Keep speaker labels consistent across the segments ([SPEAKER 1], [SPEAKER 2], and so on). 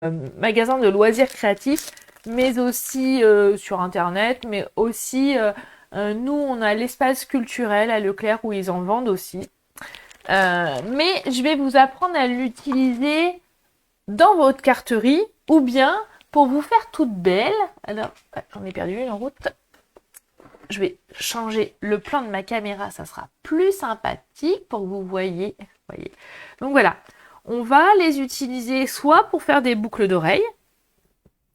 [SPEAKER 1] magasins de loisirs créatifs, mais aussi sur Internet, mais aussi nous, on a l'espace culturel à Leclerc où ils en vendent aussi. Mais je vais vous apprendre à l'utiliser dans votre carterie ou bien pour vous faire toute belle. Alors, j'en ai perdu une en route. Je vais changer le plan de ma caméra, ça sera plus sympathique pour que vous voyez. Donc voilà, on va les utiliser soit pour faire des boucles d'oreilles.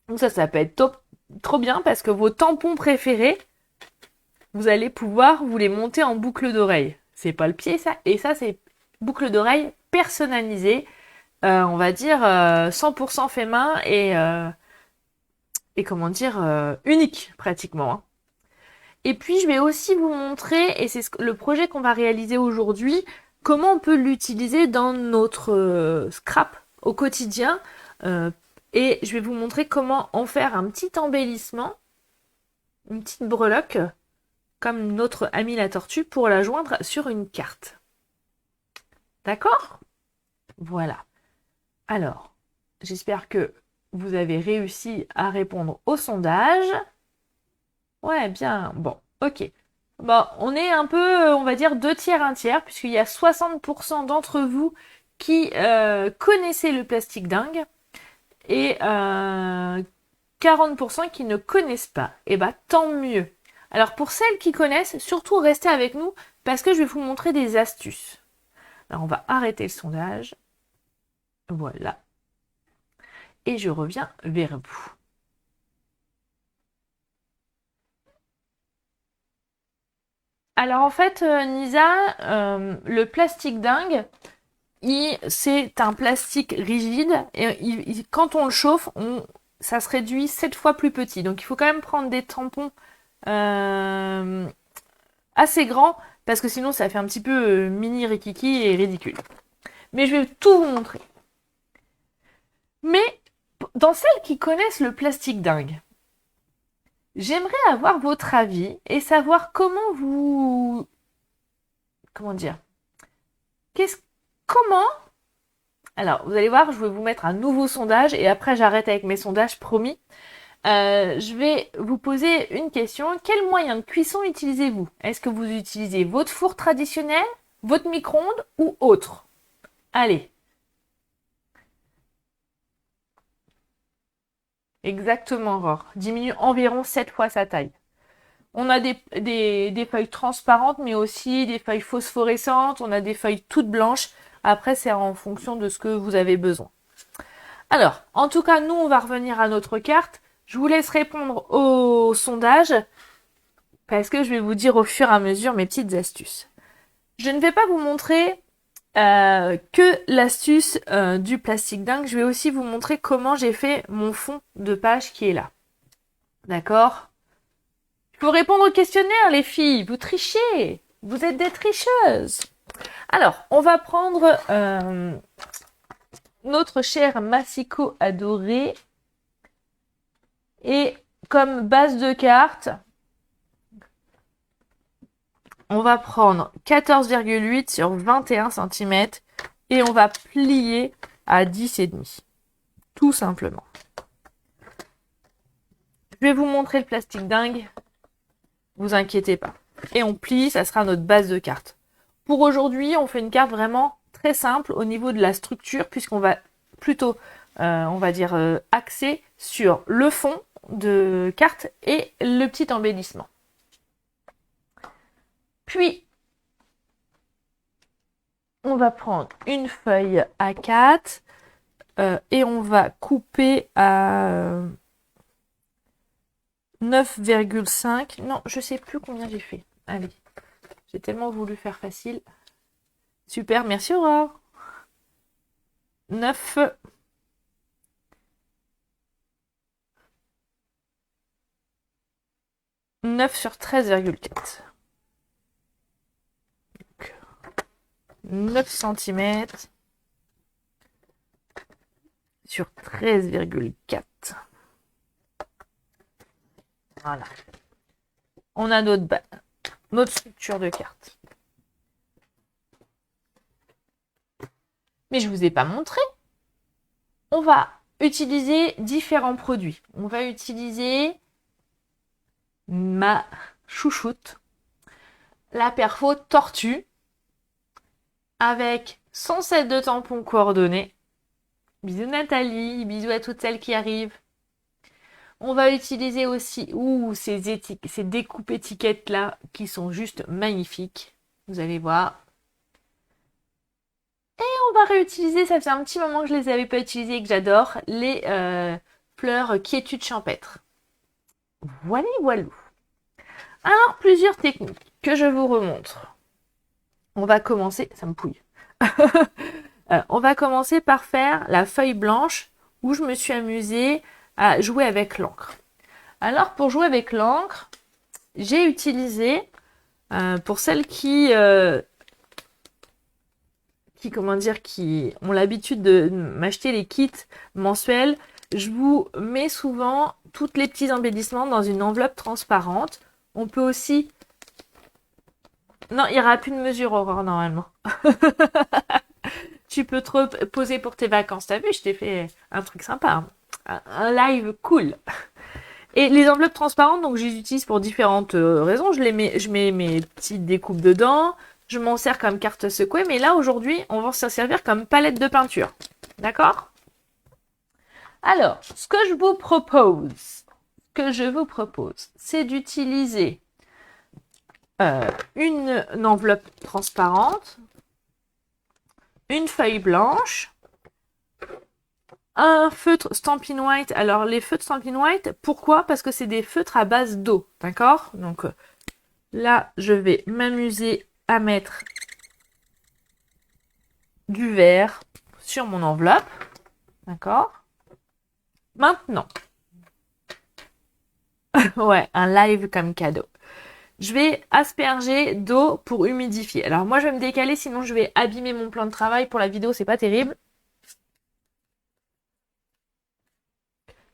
[SPEAKER 1] Donc ça peut être top, trop bien parce que vos tampons préférés, vous allez pouvoir vous les monter en boucle d'oreille. C'est pas le pied ça, et ça c'est boucle d'oreille personnalisée, on va dire 100% fait main et comment dire unique pratiquement. Hein. Et puis je vais aussi vous montrer, et c'est le projet qu'on va réaliser aujourd'hui, comment on peut l'utiliser dans notre scrap au quotidien. Et je vais vous montrer comment en faire un petit embellissement, une petite breloque, comme notre ami la tortue, pour la joindre sur une carte. D'accord? Voilà. Alors, j'espère que vous avez réussi à répondre au sondage. Ouais, bien. Bon, ok. Bon, on est un peu, on va dire, 2 tiers, 1 tiers, puisqu'il y a 60% d'entre vous qui connaissaient le plastique dingue et 40% qui ne connaissent pas. Et bah, tant mieux. Alors, pour celles qui connaissent, surtout restez avec nous, parce que je vais vous montrer des astuces. Alors, on va arrêter le sondage. Voilà. Et je reviens vers vous. Alors en fait, Nisa, le plastique dingue, c'est un plastique rigide et quand on le chauffe, ça se réduit 7 fois plus petit. Donc il faut quand même prendre des tampons euh, assez grands parce que sinon ça fait un petit peu mini rikiki et ridicule. Mais je vais tout vous montrer. Mais dans celles qui connaissent le plastique dingue, j'aimerais avoir votre avis et savoir comment vous... Comment dire Qu'est-ce... Comment Alors, vous allez voir, je vais vous mettre un nouveau sondage et après j'arrête avec mes sondages, promis. Je vais vous poser une question. Quel moyen de cuisson utilisez-vous? Est-ce que vous utilisez votre four traditionnel, votre micro-ondes ou autre? Allez. Exactement, Aurore. Diminue environ 7 fois sa taille. On a des feuilles transparentes, mais aussi des feuilles phosphorescentes. On a des feuilles toutes blanches. Après, c'est en fonction de ce que vous avez besoin. Alors, en tout cas, nous, on va revenir à notre carte. Je vous laisse répondre au sondage parce que je vais vous dire au fur et à mesure mes petites astuces. Je ne vais pas vous montrer que l'astuce du plastique dingue. Je vais aussi vous montrer comment j'ai fait mon fond de page qui est là. D'accord? Il faut répondre au questionnaire, les filles. Vous trichez. Vous êtes des tricheuses. Alors, on va prendre notre cher Massiko adoré. Et comme base de carte, on va prendre 14,8 sur 21 cm et on va plier à 10,5. Tout simplement. Je vais vous montrer le plastique dingue. Vous inquiétez pas. Et on plie, ça sera notre base de carte. Pour aujourd'hui, on fait une carte vraiment très simple au niveau de la structure puisqu'on va plutôt, on va dire, axer sur le fond de carte et le petit embellissement. Puis, on va prendre une feuille A4 et on va couper à 9,5. Non, je sais plus combien j'ai fait. Allez, j'ai tellement voulu faire facile. Super, merci Aurore. 9. 9 sur 13,4. 9 cm sur 13,4. Voilà. On a notre structure de carte. Mais je vous ai pas montré. On va utiliser différents produits. On va utiliser ma chouchoute, la Perfo Tortue, avec son set de tampons coordonnés. Bisous Nathalie, bisous à toutes celles qui arrivent. On va utiliser aussi ces découpes étiquettes là qui sont juste magnifiques. Vous allez voir. Et on va réutiliser, ça fait un petit moment que je les avais pas utilisées et que j'adore, les fleurs quiétude champêtre. Voilà, voilà. Alors, plusieurs techniques que je vous remontre. On va commencer, ça me pouille. On va commencer par faire la feuille blanche où je me suis amusée à jouer avec l'encre. Alors, pour jouer avec l'encre, j'ai utilisé, pour celles qui ont l'habitude de m'acheter les kits mensuels, je vous mets souvent tous les petits embellissements dans une enveloppe transparente. On peut aussi... Non, il n'y aura plus de mesure, Aurore, normalement. Tu peux trop poser pour tes vacances. T'as vu, je t'ai fait un truc sympa. Un live cool. Et les enveloppes transparentes, donc je les utilise pour différentes raisons. Je mets mes petites découpes dedans. Je m'en sers comme carte secouée. Mais là, aujourd'hui, on va s'en servir comme palette de peinture. D'accord? Alors, ce que je vous propose, c'est d'utiliser une enveloppe transparente, une feuille blanche, un feutre Stampin' White. Alors, les feutres Stampin' White, pourquoi? Parce que c'est des feutres à base d'eau, d'accord? Donc, là, je vais m'amuser à mettre du vert sur mon enveloppe, d'accord? Maintenant, ouais, un live comme cadeau. Je vais asperger d'eau pour humidifier. Alors moi, je vais me décaler, sinon je vais abîmer mon plan de travail pour la vidéo, c'est pas terrible.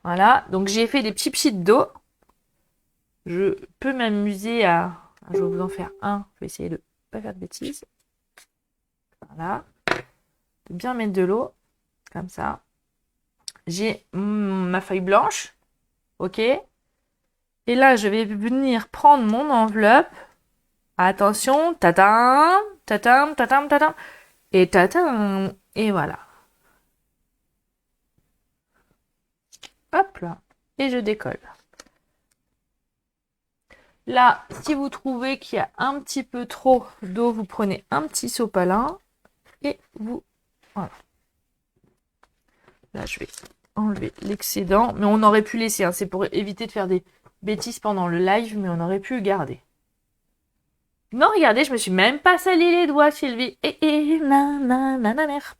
[SPEAKER 1] Voilà, donc j'ai fait des petits pchits d'eau. Je peux m'amuser à... Je vais vous en faire un, je vais essayer de pas faire de bêtises. Voilà, de bien mettre de l'eau, comme ça. J'ai ma feuille blanche, ok. Et là, je vais venir prendre mon enveloppe. Attention, tatam, tatam, tatam, tatam. Et tatam, et voilà. Hop là, et je décolle. Là, si vous trouvez qu'il y a un petit peu trop d'eau, vous prenez un petit sopalin et vous... Voilà. Là, je vais enlever l'excédent, mais on aurait pu laisser, hein. C'est pour éviter de faire des bêtises pendant le live, mais on aurait pu garder. Non, regardez, je me suis même pas sali les doigts, Sylvie. Ma mère.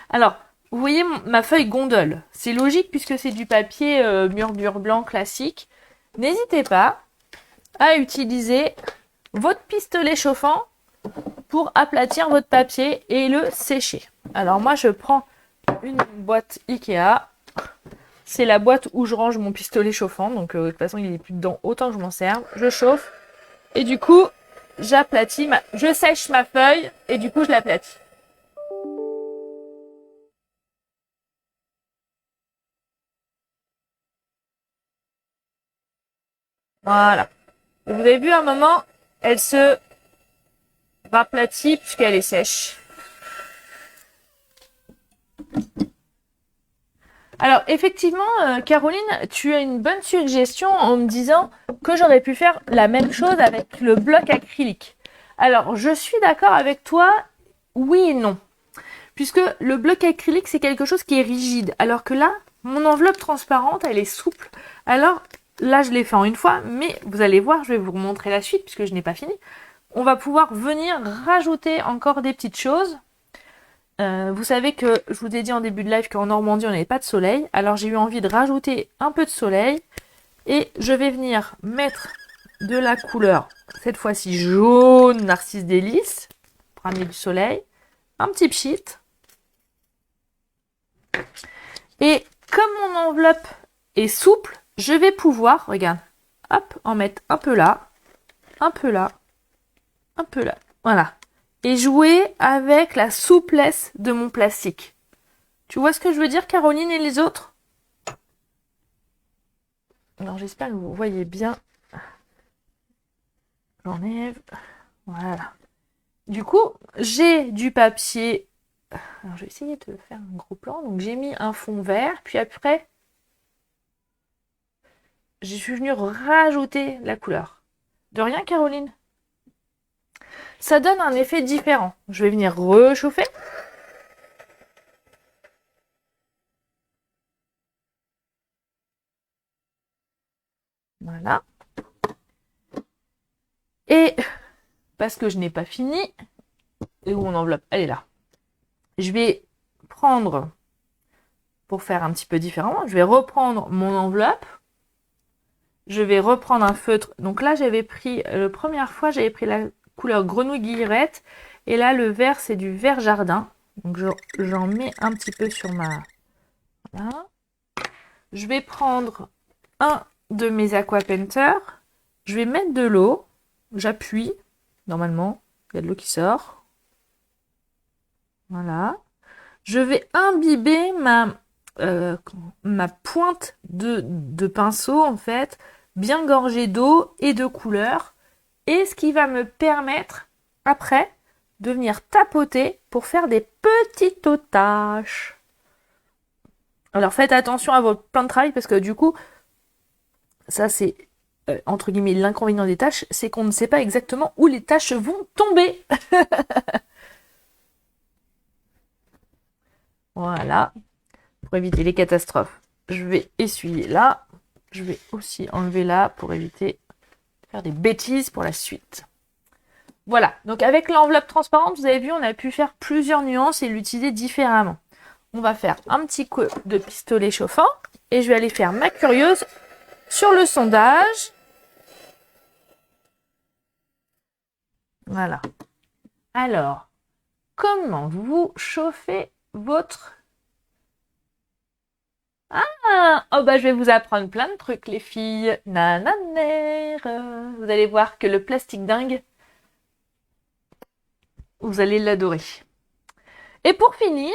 [SPEAKER 1] Alors, vous voyez ma feuille gondole. C'est logique puisque c'est du papier mur blanc classique. N'hésitez pas à utiliser votre pistolet chauffant pour aplatir votre papier et le sécher. Alors moi, je prends une boîte Ikea. C'est la boîte où je range mon pistolet chauffant. Donc de toute façon, il n'est plus dedans, autant que je m'en serve. Je chauffe et du coup, j'aplatis, je sèche ma feuille et du coup, je l'aplatis. Voilà. Et vous avez vu, à un moment, elle se raplatit puisqu'elle est sèche. Alors, effectivement, Caroline, tu as une bonne suggestion en me disant que j'aurais pu faire la même chose avec le bloc acrylique. Alors, je suis d'accord avec toi, oui et non. Puisque le bloc acrylique, c'est quelque chose qui est rigide. Alors que là, mon enveloppe transparente, elle est souple. Alors, là, je l'ai fait en une fois, mais vous allez voir, je vais vous montrer la suite puisque je n'ai pas fini. On va pouvoir venir rajouter encore des petites choses. Vous savez que je vous ai dit en début de live qu'en Normandie, on n'avait pas de soleil. Alors, j'ai eu envie de rajouter un peu de soleil. Et je vais venir mettre de la couleur, cette fois-ci jaune narcisse délice, pour amener du soleil. Un petit pchit. Et comme mon enveloppe est souple, je vais pouvoir, regarde, hop, en mettre un peu là, un peu là, un peu là. Voilà. Et jouer avec la souplesse de mon plastique. Tu vois ce que je veux dire, Caroline et les autres? Alors j'espère que vous voyez bien. J'enlève. Voilà. Du coup, j'ai du papier. Alors je vais essayer de faire un gros plan. Donc j'ai mis un fond vert. Puis après, je suis venue rajouter la couleur. De rien, Caroline. Ça donne un effet différent. Je vais venir rechauffer. Voilà. Et parce que je n'ai pas fini, et où mon enveloppe, elle est là. Je vais prendre, pour faire un petit peu différemment, je vais reprendre mon enveloppe. Je vais reprendre un feutre. Donc là, j'avais pris, la première fois, j'avais pris la couleur grenouille guillerette. Et là, le vert, c'est du vert jardin. Donc j'en mets un petit peu sur ma... Voilà. Je vais prendre un de mes aqua painters. Je vais mettre de l'eau. J'appuie. Normalement, il y a de l'eau qui sort. Voilà. Je vais imbiber ma pointe de pinceau, en fait, bien gorgée d'eau et de couleur. Et ce qui va me permettre, après, de venir tapoter pour faire des petites taches. Alors faites attention à votre plan de travail parce que du coup, ça c'est entre guillemets l'inconvénient des tâches, c'est qu'on ne sait pas exactement où les tâches vont tomber. Voilà, pour éviter les catastrophes. Je vais essuyer là. Je vais aussi enlever là pour éviter de faire des bêtises pour la suite. Voilà, donc avec l'enveloppe transparente, vous avez vu, on a pu faire plusieurs nuances et l'utiliser différemment. On va faire un petit coup de pistolet chauffant et je vais aller faire ma curieuse sur le sondage. Voilà. Alors, comment vous chauffez votre... Ah, oh bah je vais vous apprendre plein de trucs les filles. Nananer. Vous allez voir que le plastique dingue, vous allez l'adorer. Et pour finir,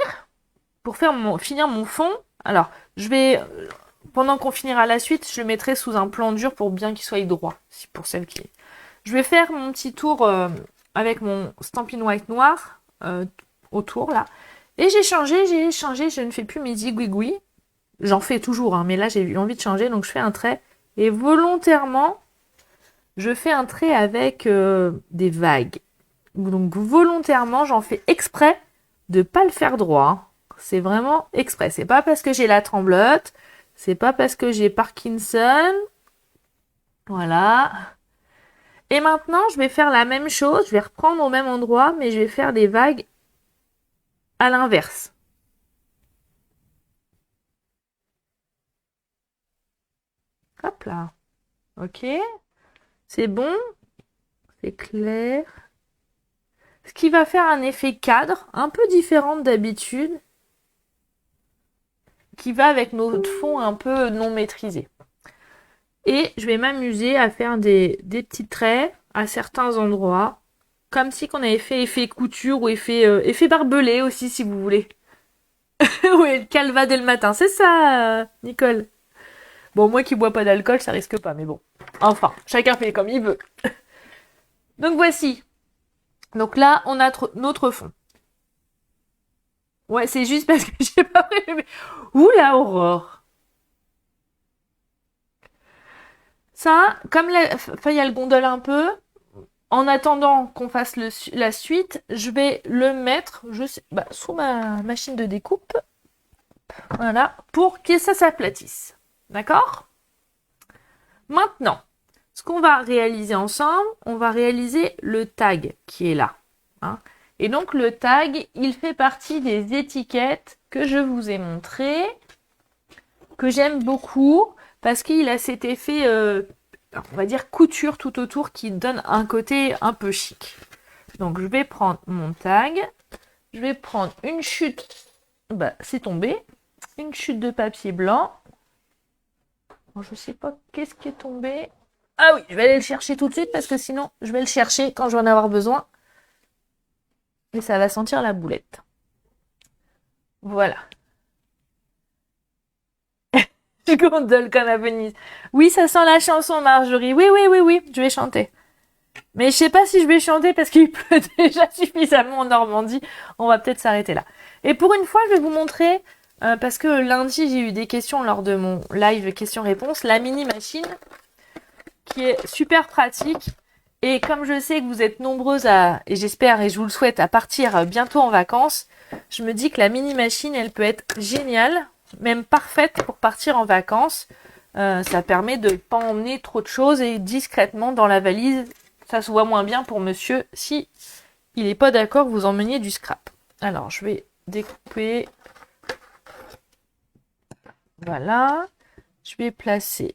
[SPEAKER 1] pour finir mon fond, alors je vais, pendant qu'on finira la suite, je le mettrai sous un plan dur pour bien qu'il soit droit, pour celle qui... Je vais faire mon petit tour avec mon Stampin' White noir autour là. Et j'ai changé, je ne fais plus mes zigouigouis. J'en fais toujours, hein, mais là j'ai eu envie de changer, donc je fais un trait. Et volontairement, je fais un trait avec des vagues. Donc volontairement, j'en fais exprès de pas le faire droit. C'est vraiment exprès. C'est pas parce que j'ai la tremblote, c'est pas parce que j'ai Parkinson. Voilà. Et maintenant, je vais faire la même chose. Je vais reprendre au même endroit, mais je vais faire des vagues à l'inverse. Hop là. Ok. C'est bon. C'est clair. Ce qui va faire un effet cadre, un peu différent d'habitude, qui va avec notre fond un peu non maîtrisé. Et je vais m'amuser à faire des petits traits à certains endroits, comme si qu'on avait fait effet couture ou effet barbelé aussi, si vous voulez. Oui, le calva dès le matin, c'est ça, Nicole. Bon, moi qui bois pas d'alcool, ça risque pas, mais bon. Enfin, chacun fait comme il veut. Donc voici. Donc là, on a notre fond. Ouais, c'est juste parce que j'ai pas prévu. Ouh la Aurore. Ça, comme la feuille elle gondole un peu, en attendant qu'on fasse la suite, je vais le mettre sous ma machine de découpe. Voilà, pour que ça s'aplatisse. D'accord? Maintenant, ce qu'on va réaliser ensemble, on va réaliser le tag qui est là. Hein. Et donc le tag, il fait partie des étiquettes que je vous ai montrées, que j'aime beaucoup, parce qu'il a cet effet, on va dire couture tout autour, qui donne un côté un peu chic. Donc je vais prendre mon tag, je vais prendre une chute, c'est tombé, une chute de papier blanc. Bon, je sais pas qu'est-ce qui est tombé. Ah oui, je vais aller le chercher tout de suite parce que sinon, je vais le chercher quand je vais en avoir besoin. Et ça va sentir la boulette. Voilà. Je gondole comme à Venise. Oui, ça sent la chanson, Marjorie. Oui, oui, oui, oui, je vais chanter. Mais je sais pas si je vais chanter parce qu'il pleut déjà suffisamment en Normandie. On va peut-être s'arrêter là. Et pour une fois, je vais vous montrer, parce que lundi, j'ai eu des questions lors de mon live questions-réponses, la mini machine, qui est super pratique. Et comme je sais que vous êtes nombreuses et j'espère et je vous le souhaite, à partir bientôt en vacances, je me dis que la mini machine, elle peut être géniale, même parfaite pour partir en vacances. Ça permet de ne pas emmener trop de choses et discrètement dans la valise. Ça se voit moins bien pour monsieur si il n'est pas d'accord que vous emmeniez du scrap. Alors, je vais découper. Voilà. Je vais placer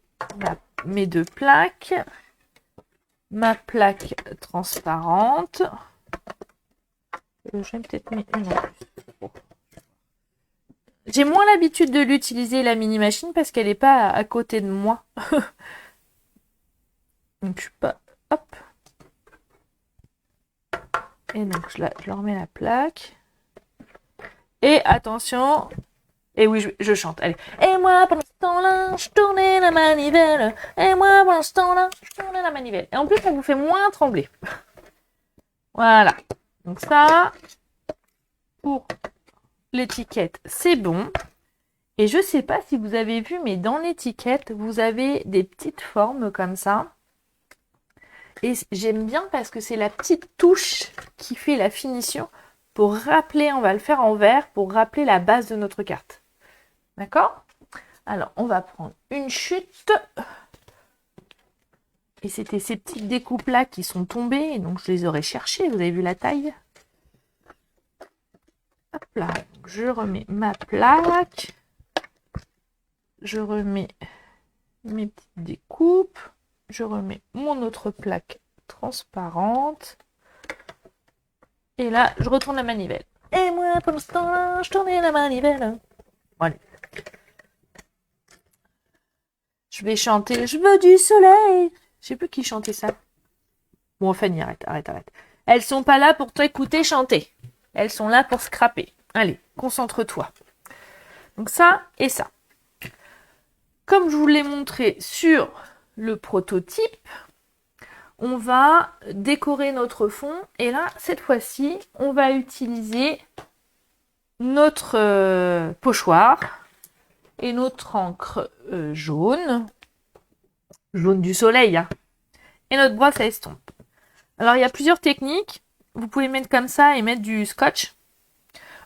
[SPEAKER 1] mes deux plaques. Ma plaque transparente. Je vais peut-être mettre une en plus. J'ai moins l'habitude de l'utiliser, la mini machine, parce qu'elle n'est pas à côté de moi. Donc, je suis pas... Hop. Et donc, je leur remets la plaque. Et attention... Et oui, je chante. Allez. Et moi, pendant ce temps-là, je tournais la manivelle. Et moi, pendant ce temps-là, je tournais la manivelle. Et en plus, ça vous fait moins trembler. Voilà. Donc ça, pour l'étiquette, c'est bon. Et je sais pas si vous avez vu, mais dans l'étiquette, vous avez des petites formes comme ça. Et j'aime bien parce que c'est la petite touche qui fait la finition pour rappeler, on va le faire en vert, pour rappeler la base de notre carte. D'accord? Alors, on va prendre une chute. Et c'était ces petites découpes-là qui sont tombées. Et donc, je les aurais cherchées. Vous avez vu la taille? Hop là. Donc, je remets ma plaque. Je remets mes petites découpes. Je remets mon autre plaque transparente. Et là, je retourne la manivelle. Et moi, pour ce temps-là, je tournais la manivelle. Bon, allez. Je vais chanter « Je veux du soleil ». Je sais plus qui chantait ça. Bon, Fanny, arrête. Elles sont pas là pour t'écouter chanter. Elles sont là pour scraper. Allez, concentre-toi. Donc ça et ça. Comme je vous l'ai montré sur le prototype, on va décorer notre fond. Et là, cette fois-ci, on va utiliser notre pochoir et notre encre jaune du soleil, hein, et notre brosse à estompe. Alors, il y a plusieurs techniques. Vous pouvez mettre comme ça et mettre du scotch.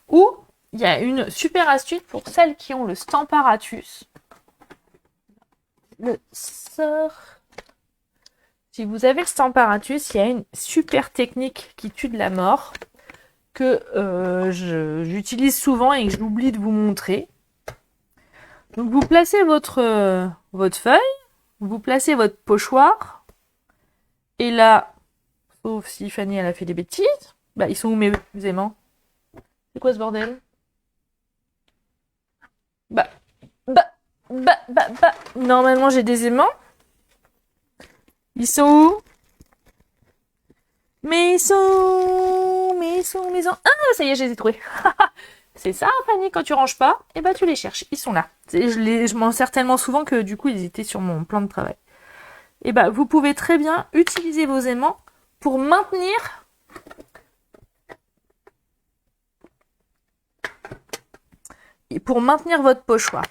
[SPEAKER 1] Ou, il y a une super astuce pour celles qui ont le Stamparatus. Si vous avez le Stamparatus, il y a une super technique qui tue de la mort que j'utilise souvent et que j'oublie de vous montrer. Donc, vous placez votre feuille, vous placez votre pochoir, et là, sauf si Fanny elle a fait des bêtises, bah ils sont où mes aimants? C'est quoi ce bordel? Normalement j'ai des aimants. Ils sont où? Mais ils sont... Ah, ça y est, je les ai trouvés. C'est ça, Fanny, quand tu ranges pas, et bah tu les cherches. Ils sont là. Je m'en sers tellement souvent que du coup, ils étaient sur mon plan de travail. Et bah, vous pouvez très bien utiliser vos aimants pour maintenir votre pochoir.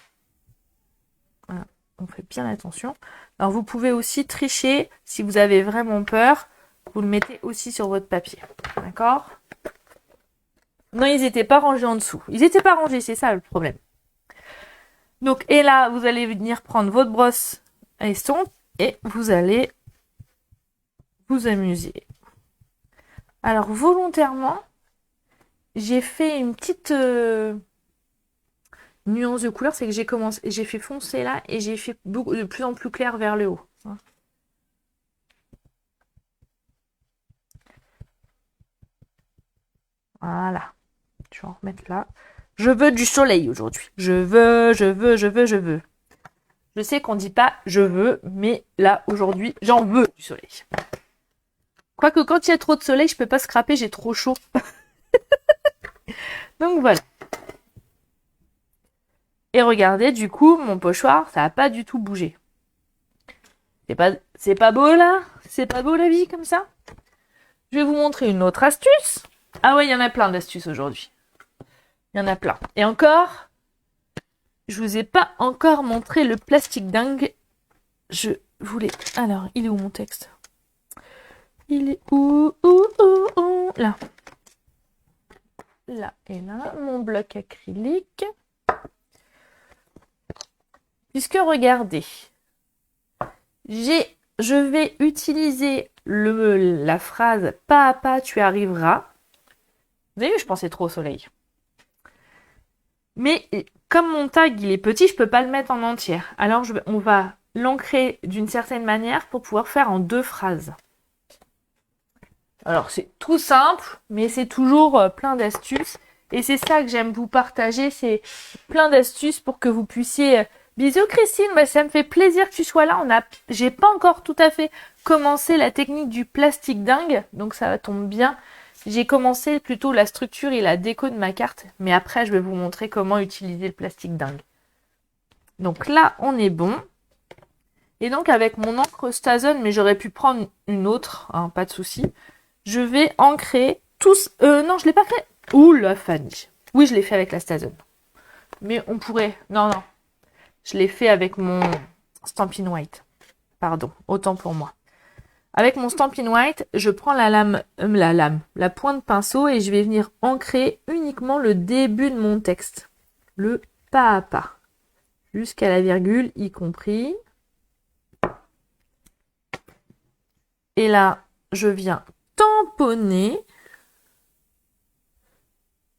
[SPEAKER 1] Voilà, on fait bien attention. Alors, vous pouvez aussi tricher si vous avez vraiment peur. Vous le mettez aussi sur votre papier. D'accord? Non, ils n'étaient pas rangés en dessous. Ils n'étaient pas rangés, c'est ça le problème. Donc, et là, vous allez venir prendre votre brosse à estompe et vous allez vous amuser. Alors, volontairement, j'ai fait une petite nuance de couleur. C'est que j'ai fait foncer là et j'ai fait de plus en plus clair vers le haut. Voilà. Je vais en remettre là. Je veux du soleil aujourd'hui. Je veux. Je sais qu'on dit pas je veux, mais là, aujourd'hui, j'en veux du soleil. Quoique quand il y a trop de soleil, je peux pas scraper, j'ai trop chaud. Donc voilà. Et regardez, du coup, mon pochoir, ça n'a pas du tout bougé. C'est pas beau là? C'est pas beau la vie comme ça? Je vais vous montrer une autre astuce. Ah ouais, il y en a plein d'astuces aujourd'hui. Il y en a plein. Et encore, je vous ai pas encore montré le plastique dingue. Je voulais... Alors, il est où mon texte? Il est où? Là. Là et là, mon bloc acrylique. Puisque regardez, je vais utiliser la phrase « pas à pas, tu arriveras ». Vous avez vu, je pensais trop au soleil. Mais comme mon tag il est petit, je peux pas le mettre en entière. Alors on va l'ancrer d'une certaine manière pour pouvoir faire en 2 phrases. Alors c'est tout simple, mais c'est toujours plein d'astuces. Et c'est ça que j'aime vous partager, c'est plein d'astuces pour que vous puissiez... Bisous Christine, bah, ça me fait plaisir que tu sois là. J'ai pas encore tout à fait commencé la technique du plastique dingue, donc ça tombe bien. J'ai commencé plutôt la structure et la déco de ma carte, mais après je vais vous montrer comment utiliser le plastique dingue. Donc là, on est bon. Et donc avec mon encre Stason, mais j'aurais pu prendre une autre, hein, pas de souci. Je vais ancrer tous... non, je l'ai pas fait. Ouh la Fanny. Oui, je l'ai fait avec la Stason. Mais on pourrait... Non. Je l'ai fait avec mon Stampin' White. Pardon, autant pour moi. Avec mon Stampin' White, je prends la pointe pinceau et je vais venir ancrer uniquement le début de mon texte. Le pas à pas. Jusqu'à la virgule, y compris. Et là, je viens tamponner.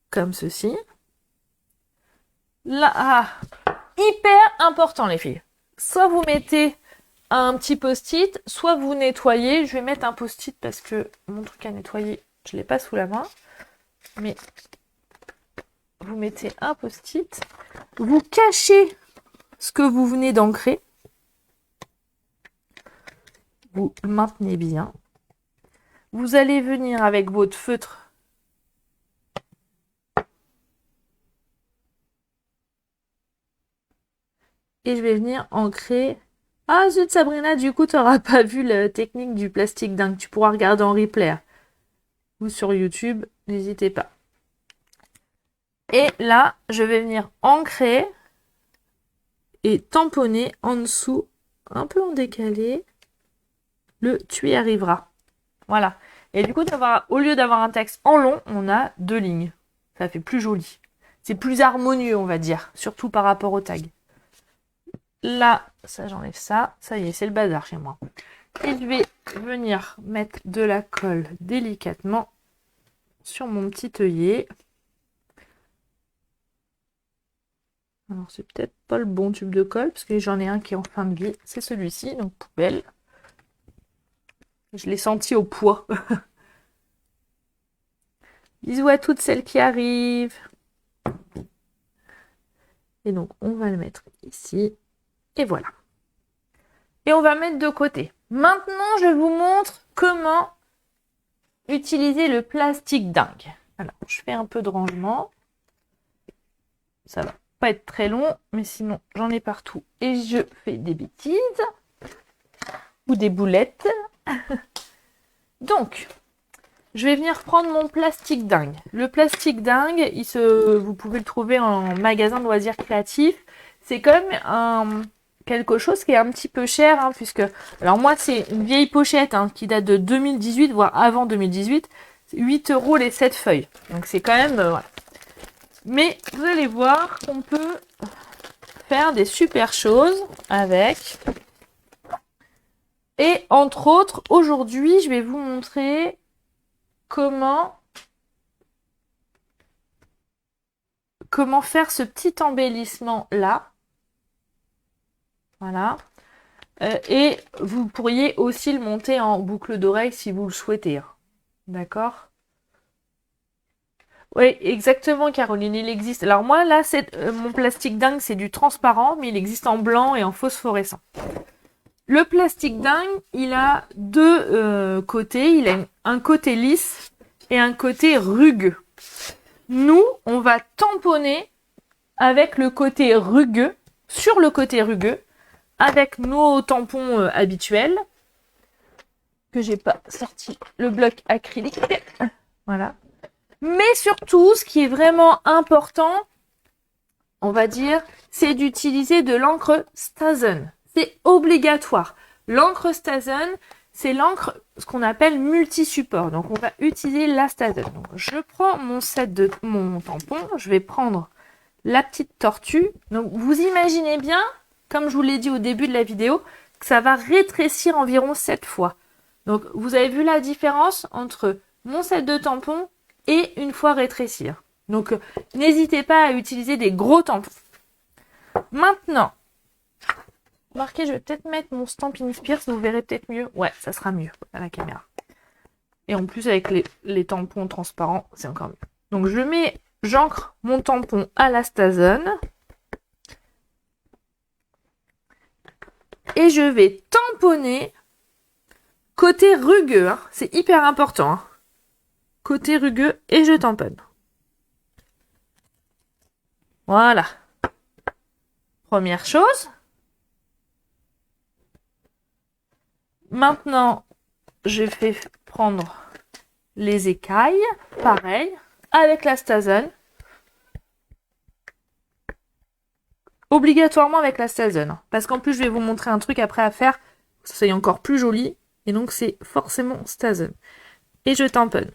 [SPEAKER 1] Comme ceci. Là, hyper important les filles. Soit vous mettez un petit post-it, soit vous nettoyez. Je vais mettre un post-it parce que mon truc à nettoyer, je ne l'ai pas sous la main. Mais vous mettez un post-it. Vous cachez ce que vous venez d'ancrer. Vous le maintenez bien. Vous allez venir avec votre feutre. Et je vais venir ancrer... Ah zut Sabrina, du coup tu n'auras pas vu la technique du plastique dingue. Tu pourras regarder en replay. Ou sur YouTube, n'hésitez pas. Et là, je vais venir ancrer et tamponner en dessous, un peu en décalé, le tu y arriveras. Voilà. Et du coup, au lieu d'avoir un texte en long, on a 2 lignes. Ça fait plus joli. C'est plus harmonieux, on va dire, surtout par rapport au tag. Là, ça j'enlève ça. Ça y est, c'est le bazar chez moi. Et je vais venir mettre de la colle délicatement sur mon petit œillet. Alors, c'est peut-être pas le bon tube de colle, parce que j'en ai un qui est en fin de vie. C'est celui-ci, donc poubelle. Je l'ai senti au poids. Bisous à toutes celles qui arrivent. Et donc, on va le mettre ici. Et voilà. Et on va mettre de côté. Maintenant, je vous montre comment utiliser le plastique dingue. Alors, je fais un peu de rangement. Ça va pas être très long, mais sinon, j'en ai partout. Et je fais des bêtises. Ou des boulettes. Donc, je vais venir prendre mon plastique dingue. Le plastique dingue, vous pouvez le trouver en magasin de loisirs créatifs. C'est quand même quelque chose qui est un petit peu cher, hein, puisque... Alors moi, c'est une vieille pochette qui date de 2018, voire avant 2018. C'est 8 € les 7 feuilles. Donc c'est quand même... voilà. Mais vous allez voir qu'on peut faire des super choses avec. Et entre autres, aujourd'hui, je vais vous montrer comment faire ce petit embellissement là. Voilà. Et vous pourriez aussi le monter en boucle d'oreille si vous le souhaitez. D'accord ? Oui, exactement, Caroline, il existe. Alors moi, là, mon plastique dingue, c'est du transparent, mais il existe en blanc et en phosphorescent. Le plastique dingue, il a 2 côtés. Il a un côté lisse et un côté rugueux. Nous, on va tamponner avec le côté rugueux, sur le côté rugueux, avec nos tampons habituels, que j'ai pas sorti le bloc acrylique. Voilà. Mais surtout, ce qui est vraiment important, on va dire, c'est d'utiliser de l'encre Stazen. C'est obligatoire. L'encre Stazen, c'est l'encre, ce qu'on appelle multi-support. Donc, on va utiliser la Stazen. Donc, je prends mon set de mon tampon. Je vais prendre la petite tortue. Donc, vous imaginez bien, comme je vous l'ai dit au début de la vidéo, que ça va rétrécir environ 7 fois. Donc, vous avez vu la différence entre mon set de tampons et une fois rétrécir. Donc, n'hésitez pas à utiliser des gros tampons. Maintenant, remarquez, je vais peut-être mettre mon Stampin' Spears, vous verrez peut-être mieux. Ouais, ça sera mieux à la caméra. Et en plus, avec les tampons transparents, c'est encore mieux. Donc, j'ancre mon tampon à la Stazen. Et je vais tamponner côté rugueux. Hein. C'est hyper important. Hein. Côté rugueux et je tamponne. Voilà. Première chose. Maintenant, je vais prendre les écailles, pareil, avec la Stazen. Obligatoirement avec la Stazen. Parce qu'en plus, je vais vous montrer un truc après à faire, que ça soit encore plus joli. Et donc, c'est forcément Stazen. Et je tamponne.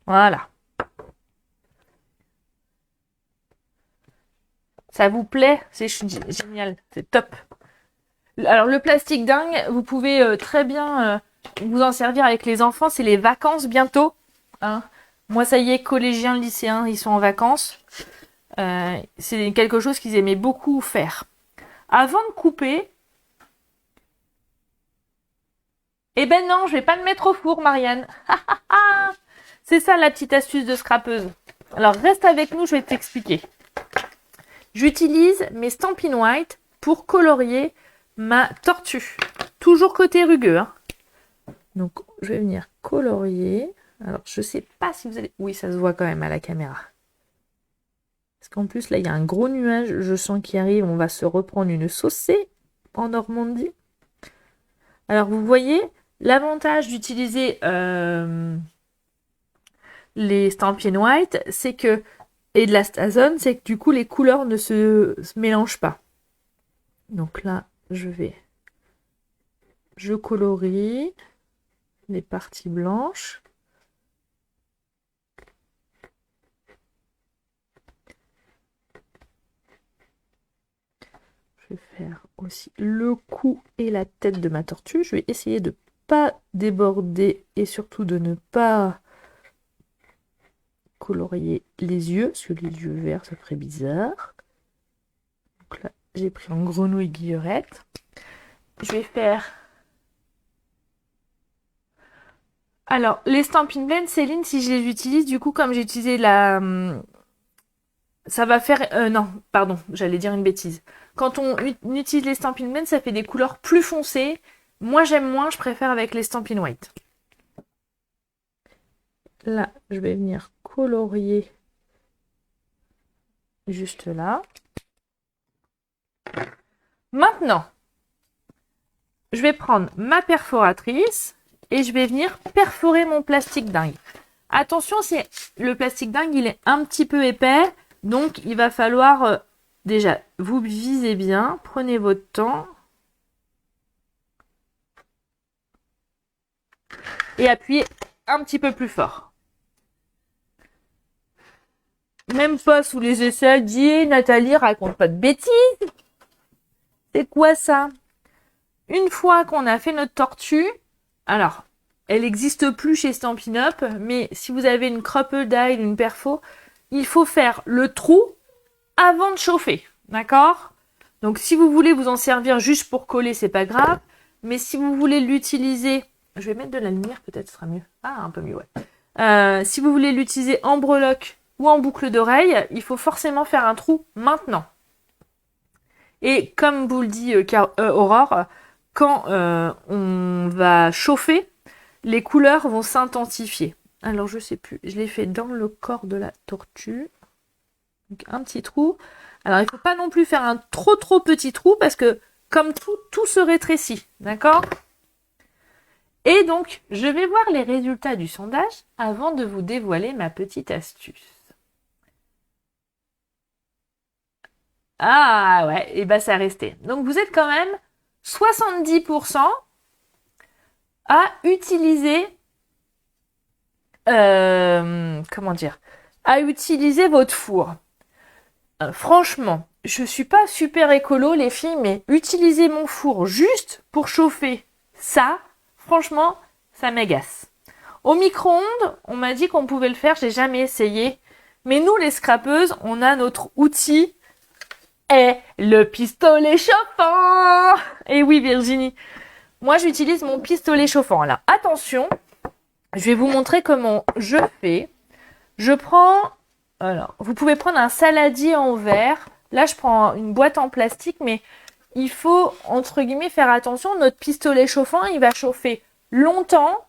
[SPEAKER 1] Voilà. Ça vous plaît? C'est génial. C'est top. Alors, le plastique dingue, vous pouvez très bien vous en servir avec les enfants. C'est les vacances bientôt. Hein. Moi, ça y est, collégiens, lycéens, ils sont en vacances. C'est quelque chose qu'ils aimaient beaucoup faire. Avant de couper, eh ben non, je vais pas le mettre au four, Marianne. C'est ça la petite astuce de scrapeuse. Alors, reste avec nous, je vais t'expliquer. J'utilise mes Stampin' White pour colorier ma tortue. Toujours côté rugueux. Hein. Donc, je vais venir colorier. Alors, je sais pas si vous allez... Oui, ça se voit quand même à la caméra. Parce qu'en plus, là, il y a un gros nuage. Je sens qu'il arrive. On va se reprendre une saucée en Normandie. Alors, vous voyez, l'avantage d'utiliser les Stampin' White, c'est que... Et de la Stazen, c'est que du coup, les couleurs ne se mélangent pas. Donc là, je colorie les parties blanches. Je vais faire aussi le cou et la tête de ma tortue. Je vais essayer de ne pas déborder et surtout de ne pas colorier les yeux, parce que les yeux verts, ça ferait bizarre. Donc là, j'ai pris en grenouille guillerette. Je vais faire... Alors, les Stampin' Blend, Céline, si je les utilise, du coup, comme j'ai utilisé la... Ça va faire... non, pardon, j'allais dire une bêtise. Quand on utilise les Stampin' Blend, ça fait des couleurs plus foncées. Moi, j'aime moins, je préfère avec les Stampin' White. Là, je vais venir colorier juste là. Maintenant, je vais prendre ma perforatrice et je vais venir perforer mon plastique dingue. Attention, le plastique dingue, il est un petit peu épais, donc il va falloir déjà, vous visez bien, prenez votre temps et appuyez un petit peu plus fort. Même pas sous les aisselles, dis Nathalie, raconte pas de bêtises. C'est quoi ça? Une fois qu'on a fait notre tortue, alors, elle n'existe plus chez Stampin' Up, mais si vous avez une crocodile, une perfo, il faut faire le trou avant de chauffer, d'accord? Donc, si vous voulez vous en servir juste pour coller, c'est pas grave, mais si vous voulez l'utiliser, je vais mettre de la lumière, peut-être ce sera mieux. Ah, un peu mieux, ouais. Si vous voulez l'utiliser en breloque ou en boucle d'oreille, il faut forcément faire un trou maintenant. Et comme vous le dit Aurore, quand on va chauffer, les couleurs vont s'intensifier. Alors je sais plus, je l'ai fait dans le corps de la tortue. Donc un petit trou. Alors il ne faut pas non plus faire un trop petit trou parce que comme tout se rétrécit. D'accord? Et donc, je vais voir les résultats du sondage avant de vous dévoiler ma petite astuce. Ah ouais, et bah ça restait. Donc vous êtes quand même 70% à utiliser, comment dire, à utiliser votre four. Franchement, je suis pas super écolo les filles, mais utiliser mon four juste pour chauffer ça, franchement, ça m'agace. Au micro-ondes, on m'a dit qu'on pouvait le faire, j'ai jamais essayé. Mais nous, les scrapeuses, on a notre outil et le pistolet chauffant. Et oui, Virginie, moi j'utilise mon pistolet chauffant. Alors attention, je vais vous montrer comment je fais. Je prends, alors vous pouvez prendre un saladier en verre. Là, je prends une boîte en plastique, mais il faut entre guillemets faire attention. Notre pistolet chauffant, il va chauffer longtemps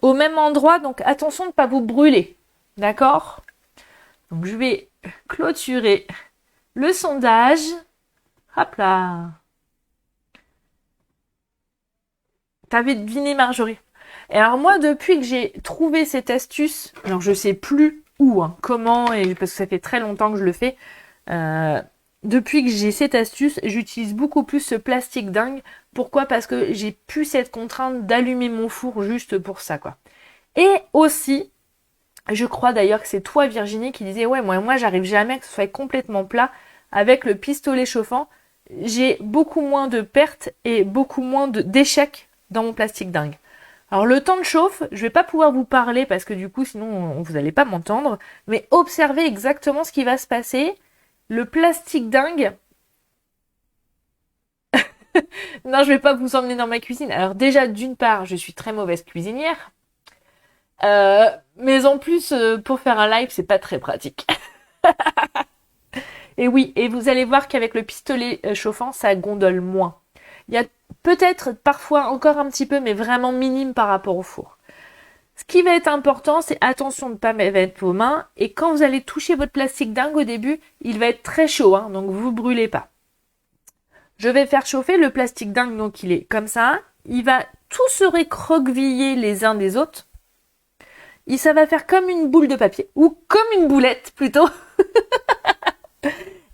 [SPEAKER 1] au même endroit, donc attention de ne pas vous brûler. D'accord? Donc je vais clôturer le sondage. Hop là. T'avais deviné Marjorie. Et alors moi, depuis que j'ai trouvé cette astuce, alors je sais plus où, hein, comment, et parce que ça fait très longtemps que je le fais, depuis que j'ai cette astuce, j'utilise beaucoup plus ce plastique dingue. Pourquoi? Parce que j'ai plus cette contrainte d'allumer mon four juste pour ça, quoi. Et aussi, je crois d'ailleurs que c'est toi Virginie qui disais ouais moi j'arrive jamais à que ce soit complètement plat avec le pistolet chauffant. J'ai beaucoup moins de pertes et beaucoup moins d'échecs dans mon plastique dingue. Alors le temps de chauffe, je vais pas pouvoir vous parler parce que du coup sinon vous allez pas m'entendre, mais observez exactement ce qui va se passer. Le plastique dingue. Non, je vais pas vous emmener dans ma cuisine. Alors déjà d'une part, je suis très mauvaise cuisinière. Mais en plus, pour faire un live, c'est pas très pratique. Et oui, et vous allez voir qu'avec le pistolet chauffant, ça gondole moins. Il y a peut-être parfois encore un petit peu, mais vraiment minime par rapport au four. Ce qui va être important, c'est attention de ne pas mettre vos mains. Et quand vous allez toucher votre plastique dingue au début, il va être très chaud, hein, donc vous brûlez pas. Je vais faire chauffer le plastique dingue, donc il est comme ça. Il va tout se recroqueviller les uns des autres. Et ça va faire comme une boule de papier, ou comme une boulette plutôt.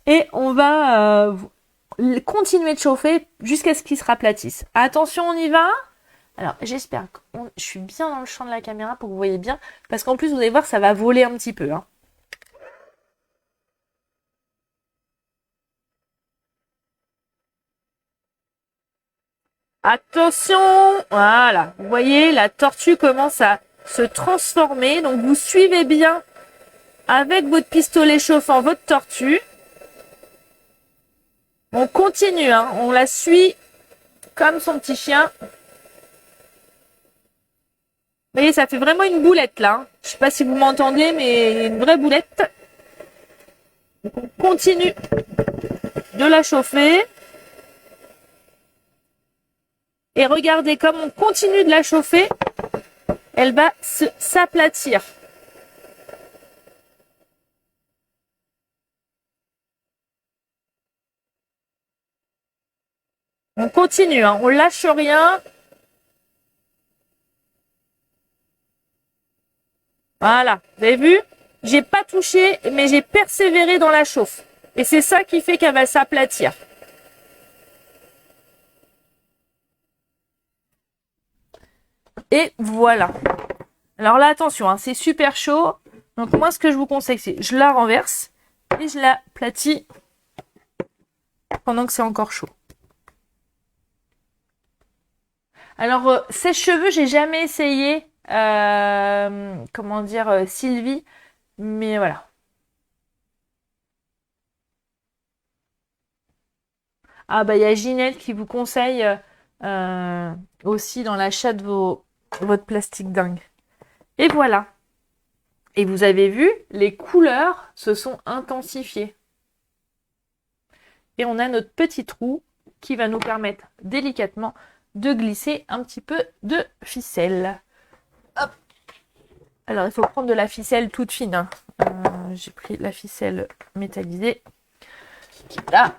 [SPEAKER 1] Et on va continuer de chauffer jusqu'à ce qu'il se raplatisse. Attention, on y va. Alors, j'espère que je suis bien dans le champ de la caméra pour que vous voyez bien. Parce qu'en plus, vous allez voir, ça va voler un petit peu. Hein. Attention. Voilà. Vous voyez, la tortue commence à se transformer. Donc, vous suivez bien avec votre pistolet chauffant votre tortue. On continue, hein. On la suit comme son petit chien. Vous voyez, ça fait vraiment une boulette là. Hein. Je sais pas si vous m'entendez, mais une vraie boulette. Donc on continue de la chauffer. Et regardez, comme on continue de la chauffer, elle va s'aplatir. On continue, hein. On lâche rien. Voilà, vous avez vu? J'ai pas touché, mais j'ai persévéré dans la chauffe. Et c'est ça qui fait qu'elle va s'aplatir. Et voilà. Alors là, attention, hein, c'est super chaud. Donc moi, ce que je vous conseille, c'est je la renverse et je la platis pendant que c'est encore chaud. Alors, sèche-cheveux, j'ai jamais essayé. Comment dire, Sylvie. Mais voilà. Ah bah il y a Ginette qui vous conseille aussi dans l'achat de votre plastique dingue. Et voilà. Et vous avez vu, les couleurs se sont intensifiées. Et on a notre petit trou qui va nous permettre délicatement de glisser un petit peu de ficelle. Hop. Alors, il faut prendre de la ficelle toute fine, hein. J'ai pris la ficelle métallisée. Là.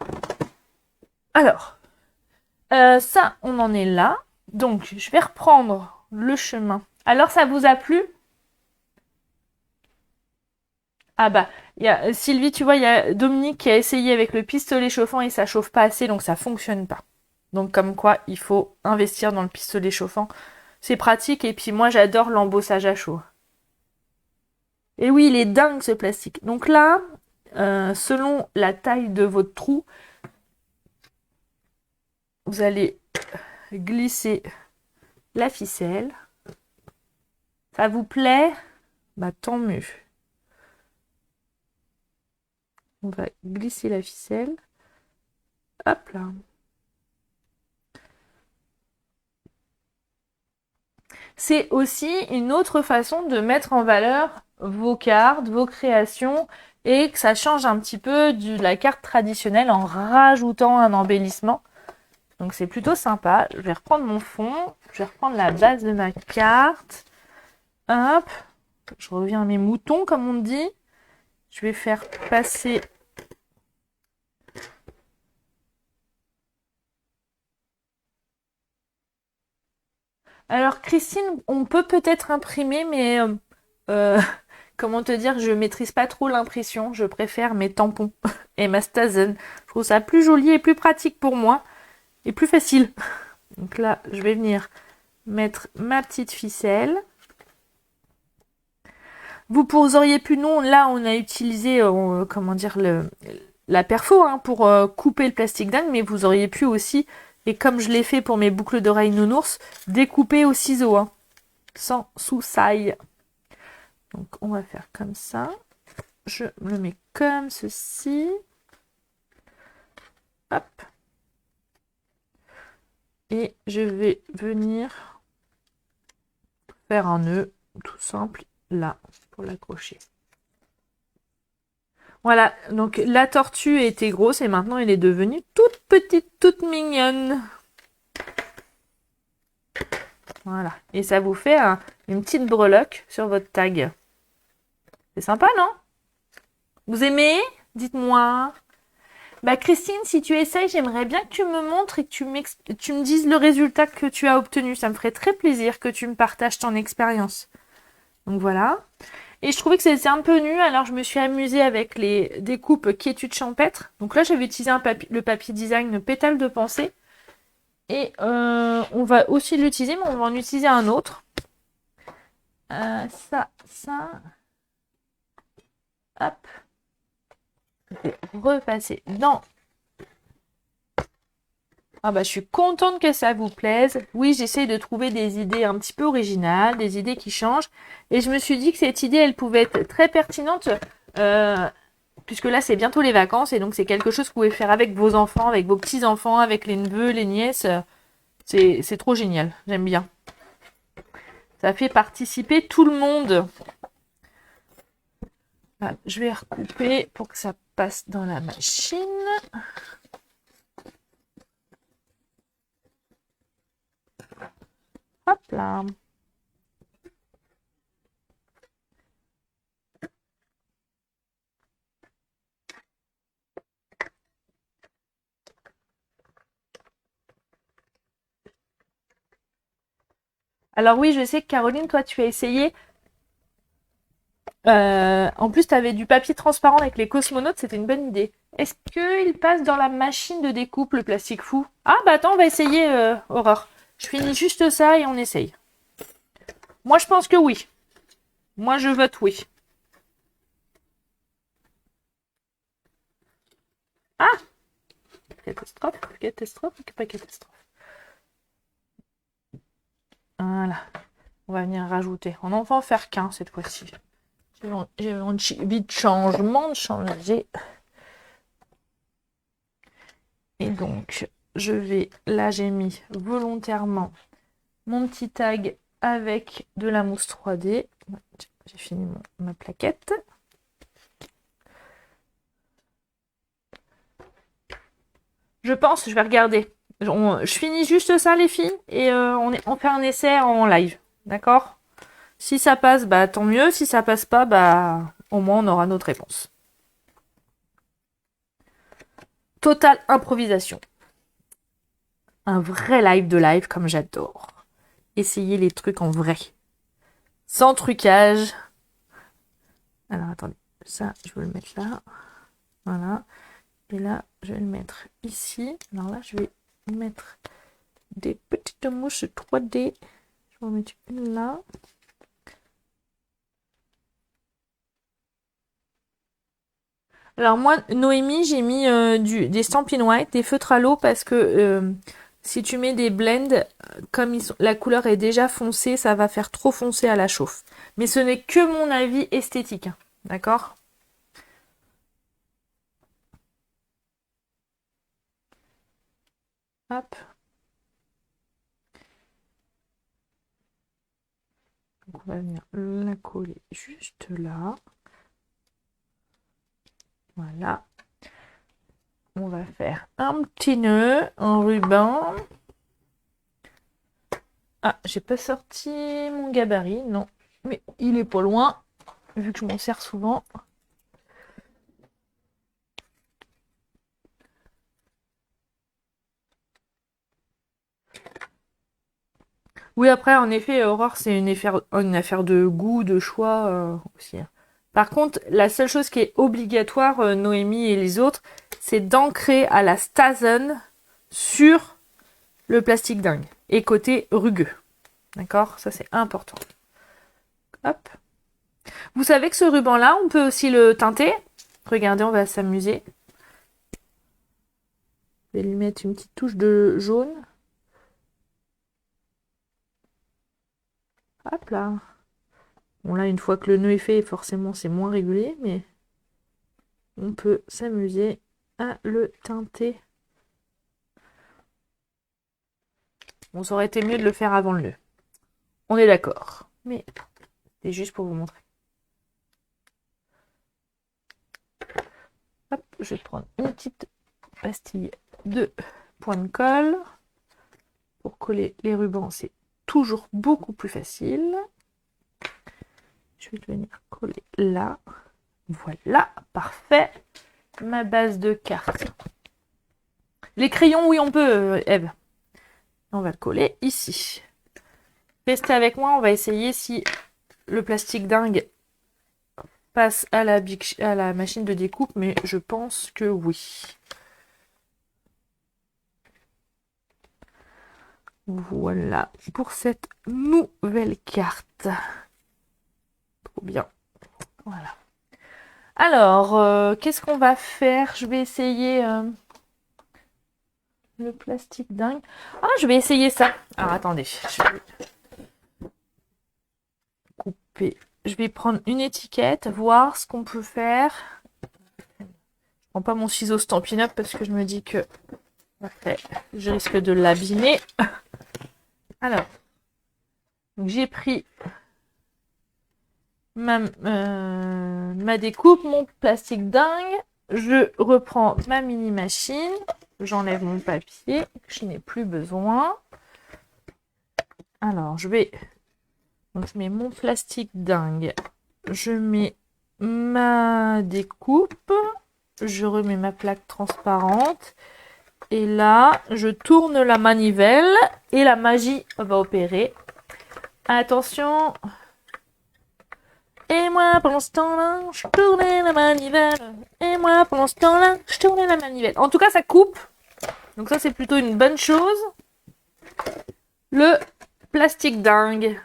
[SPEAKER 1] Alors, ça, on en est là. Donc, je vais reprendre le chemin. Alors, ça vous a plu? Ah bah, Sylvie, tu vois, il y a Dominique qui a essayé avec le pistolet chauffant et ça chauffe pas assez, donc ça fonctionne pas. Donc comme quoi, il faut investir dans le pistolet chauffant. C'est pratique et puis moi, j'adore l'embossage à chaud. Et oui, il est dingue ce plastique. Donc là, selon la taille de votre trou, vous allez glisser la ficelle. Ça vous plaît? Bah tant mieux. On va glisser la ficelle. Hop là. C'est aussi une autre façon de mettre en valeur vos cartes, vos créations, et que ça change un petit peu de la carte traditionnelle en rajoutant un embellissement. Donc c'est plutôt sympa. Je vais reprendre mon fond, je vais reprendre la base de ma carte. Hop, je reviens à mes moutons comme on dit. Je vais faire passer alors Christine, on peut peut-être imprimer, mais comment te dire, je maîtrise pas trop l'impression. Je préfère mes tampons et ma Stazen. Je trouve ça plus joli et plus pratique pour moi et plus facile. Donc là, je vais venir mettre ma petite ficelle. Vous auriez pu, non, là on a utilisé, comment dire, la perfo hein, pour couper le plastique dingue, mais vous auriez pu aussi, et comme je l'ai fait pour mes boucles d'oreilles nounours, découper au ciseau, hein, sans sous-saille. Donc on va faire comme ça. Je le mets comme ceci. Hop. Et je vais venir faire un nœud tout simple là pour l'accrocher. Voilà, donc la tortue était grosse et maintenant elle est devenue toute petite, toute mignonne. Voilà, et ça vous fait une petite breloque sur votre tag. C'est sympa, non? Vous aimez? Dites-moi. Bah Christine, si tu essayes, j'aimerais bien que tu me montres et que tu me dises le résultat que tu as obtenu. Ça me ferait très plaisir que tu me partages ton expérience. Donc voilà. Et je trouvais que c'était un peu nu, alors je me suis amusée avec les découpes quiétude champêtre. Donc là, j'avais utilisé le papier design pétale de pensée. Et on va aussi l'utiliser, mais on va en utiliser un autre. Ça. Hop. Je vais repasser dans. Ah bah je suis contente que ça vous plaise. Oui, j'essaye de trouver des idées un petit peu originales, des idées qui changent. Et je me suis dit que cette idée, elle pouvait être très pertinente, puisque là c'est bientôt les vacances, et donc c'est quelque chose que vous pouvez faire avec vos enfants, avec vos petits-enfants, avec les neveux, les nièces. C'est trop génial, j'aime bien. Ça fait participer tout le monde. Voilà, je vais recouper pour que ça passe dans la machine. Hop là. Alors oui, je sais que Caroline, toi, tu as essayé. En plus, tu avais du papier transparent avec les cosmonautes, c'était une bonne idée. Est-ce qu'il passe dans la machine de découpe, le plastique fou? Ah bah attends, on va essayer, Aurore. Je finis juste ça et on essaye. Moi, je pense que oui. Moi, je vote oui. Ah! Catastrophe, catastrophe, pas catastrophe. Voilà. On va venir rajouter. On en va en faire qu'un cette fois-ci. J'ai envie de changement, de changer. Et donc, je vais... Là, j'ai mis volontairement mon petit tag avec de la mousse 3D. J'ai fini ma plaquette. Je pense, je vais regarder. Je finis juste ça, les filles, et on fait un essai en live. D'accord? Si ça passe, bah tant mieux. Si ça passe pas, bah au moins on aura notre réponse. Totale improvisation. Un vrai live de live comme j'adore. Essayez les trucs en vrai. Sans trucage. Alors attendez, ça je vais le mettre là. Voilà. Et là, je vais le mettre ici. Alors là, je vais mettre des petites mouches 3D. Je vais en mettre une là. Alors moi, Noémie, j'ai mis des Stampin' White, des feutres à l'eau parce que si tu mets des blends, comme la couleur est déjà foncée, ça va faire trop foncé à la chauffe. Mais ce n'est que mon avis esthétique, hein. D'accord? Hop. Donc on va venir la coller juste là. Voilà. On va faire un petit nœud en ruban. Ah, j'ai pas sorti mon gabarit, non. Mais il est pas loin, vu que je m'en sers souvent. Oui, après, en effet, Aurore, c'est une affaire de goût, de choix aussi, hein. Par contre, la seule chose qui est obligatoire, Noémie et les autres, c'est d'ancrer à la Stazen sur le plastique dingue. Et côté rugueux. D'accord? Ça, c'est important. Hop. Vous savez que ce ruban-là, on peut aussi le teinter. Regardez, on va s'amuser. Je vais lui mettre une petite touche de jaune. Hop là. Bon là, une fois que le nœud est fait, forcément c'est moins régulier, mais on peut s'amuser à le teinter. Bon, ça aurait été mieux de le faire avant le nœud. On est d'accord. Mais c'est juste pour vous montrer. Hop, je vais prendre une petite pastille de point de colle. Pour coller les rubans, c'est toujours beaucoup plus facile. Je vais venir coller là. Voilà, parfait. Ma base de carte. Les crayons, oui, on peut, Eve. On va le coller ici. Restez avec moi, on va essayer si le plastique dingue passe à la machine de découpe, mais je pense que oui. Voilà pour cette nouvelle carte. Trop bien. Voilà. Alors, qu'est-ce qu'on va faire? Je vais essayer le plastique dingue. Ah, je vais essayer ça. Alors, attendez. Je vais couper. Je vais prendre une étiquette, voir ce qu'on peut faire. Je prends pas mon ciseau Stampin' Up parce que je me dis que après, je risque de l'abîmer. Alors, j'ai pris ma découpe, mon plastique dingue. Je reprends ma mini machine. J'enlève mon papier que je n'ai plus besoin. Alors, je mets mon plastique dingue. Je mets ma découpe. Je remets ma plaque transparente. Et là, je tourne la manivelle et la magie va opérer. Attention. Et moi, pendant ce temps-là, je tournais la manivelle. Et moi, pendant ce temps-là, je tournais la manivelle. En tout cas, ça coupe. Donc ça, c'est plutôt une bonne chose. Le plastique dingue.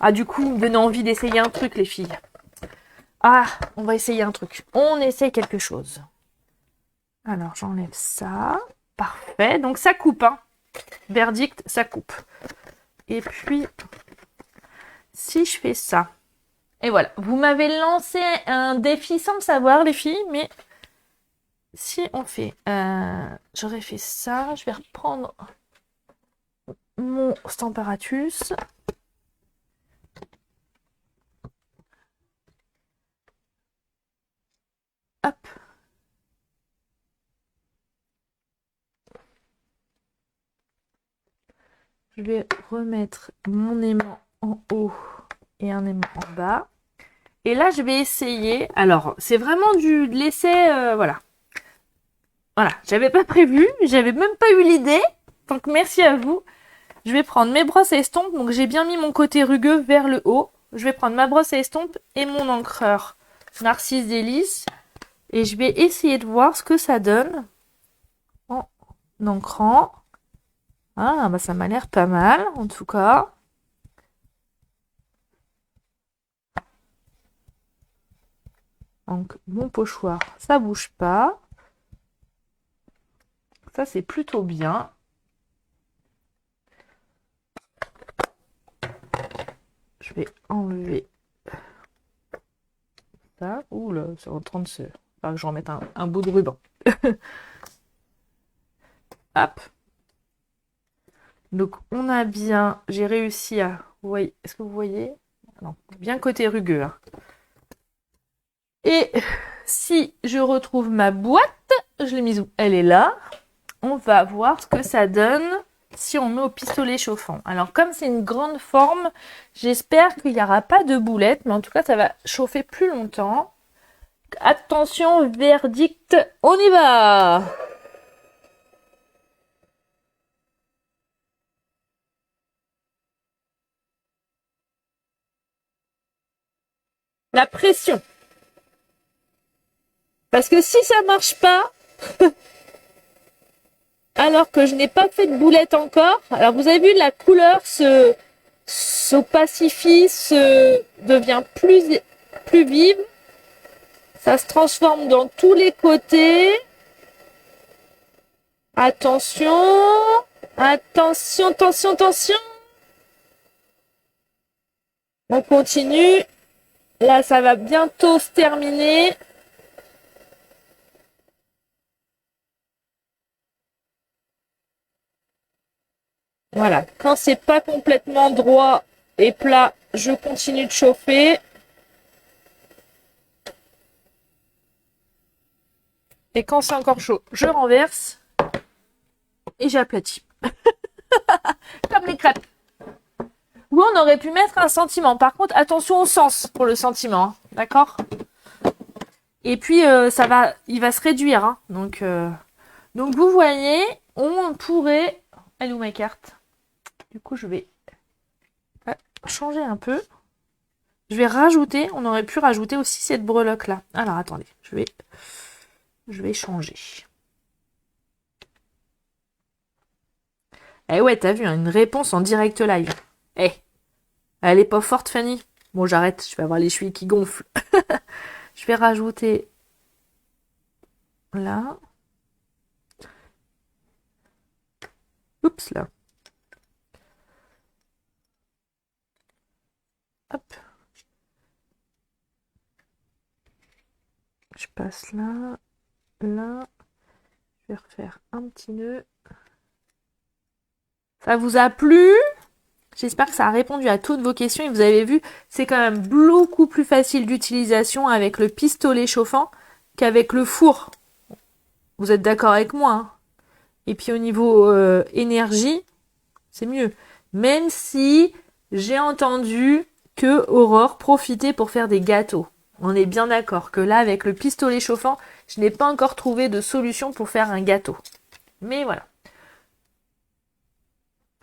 [SPEAKER 1] Ah, du coup, me donne envie d'essayer un truc, les filles. Ah, on va essayer un truc. On essaye quelque chose. Alors, j'enlève ça. Parfait. Donc, ça coupe, hein. Verdict, ça coupe. Et puis, si je fais ça. Et voilà. Vous m'avez lancé un défi sans le savoir, les filles, mais si on fait... j'aurais fait ça. Je vais reprendre mon Stamparatus. Hop. Je vais remettre mon aimant en haut et un aimant en bas. Et là, je vais essayer. Alors, c'est vraiment de l'essai, voilà. Voilà, j'avais pas prévu, j'avais même pas eu l'idée. Donc, merci à vous. Je vais prendre mes brosses à estompe. Donc, j'ai bien mis mon côté rugueux vers le haut. Je vais prendre ma brosse à estompe et mon encreur Narcisse Délice. Et je vais essayer de voir ce que ça donne en encrant. Ah, bah ça m'a l'air pas mal, en tout cas. Donc, mon pochoir, ça bouge pas. Ça, c'est plutôt bien. Je vais enlever ça. Ouh là, c'est en train de se... Enfin, que je remette un bout de ruban. Hop. Donc, on a bien... J'ai réussi à... Vous voyez... Est-ce que vous voyez? Non, bien côté rugueux. Hein. Et si je retrouve ma boîte, je l'ai mise où? Elle est là. On va voir ce que ça donne si on met au pistolet chauffant. Alors comme c'est une grande forme, j'espère qu'il n'y aura pas de boulettes, mais en tout cas ça va chauffer plus longtemps. Attention, verdict, on y va! La pression. Parce que si ça marche pas, alors que je n'ai pas fait de boulette encore, alors vous avez vu la couleur s'opacifie, devient plus vive. Ça se transforme dans tous les côtés. Attention, attention, attention, attention. On continue. Là, ça va bientôt se terminer. Voilà. Quand c'est pas complètement droit et plat, je continue de chauffer. Et quand c'est encore chaud, je renverse et j'aplatis. Comme les crêpes. Ou on aurait pu mettre un sentiment. Par contre, attention au sens pour le sentiment. Hein. D'accord? Et puis, il va se réduire. Hein. Donc, vous voyez, on pourrait... Elle est où ma carte? Du coup, je vais changer un peu. Je vais rajouter, on aurait pu rajouter aussi cette breloque là. Alors, attendez, je vais changer. Eh ouais, t'as vu, hein, une réponse en direct live. Eh, elle est pas forte, Fanny. Bon, j'arrête, je vais avoir les chevilles qui gonflent. Je vais rajouter là. Oups, là. Hop. Je passe là, là. Je vais refaire un petit nœud. Ça vous a plu? J'espère que ça a répondu à toutes vos questions. Et vous avez vu, c'est quand même beaucoup plus facile d'utilisation avec le pistolet chauffant qu'avec le four. Vous êtes d'accord avec moi, hein? Et puis au niveau énergie, c'est mieux. Même si j'ai entendu que Aurore profitait pour faire des gâteaux. On est bien d'accord que là, avec le pistolet chauffant, je n'ai pas encore trouvé de solution pour faire un gâteau. Mais voilà.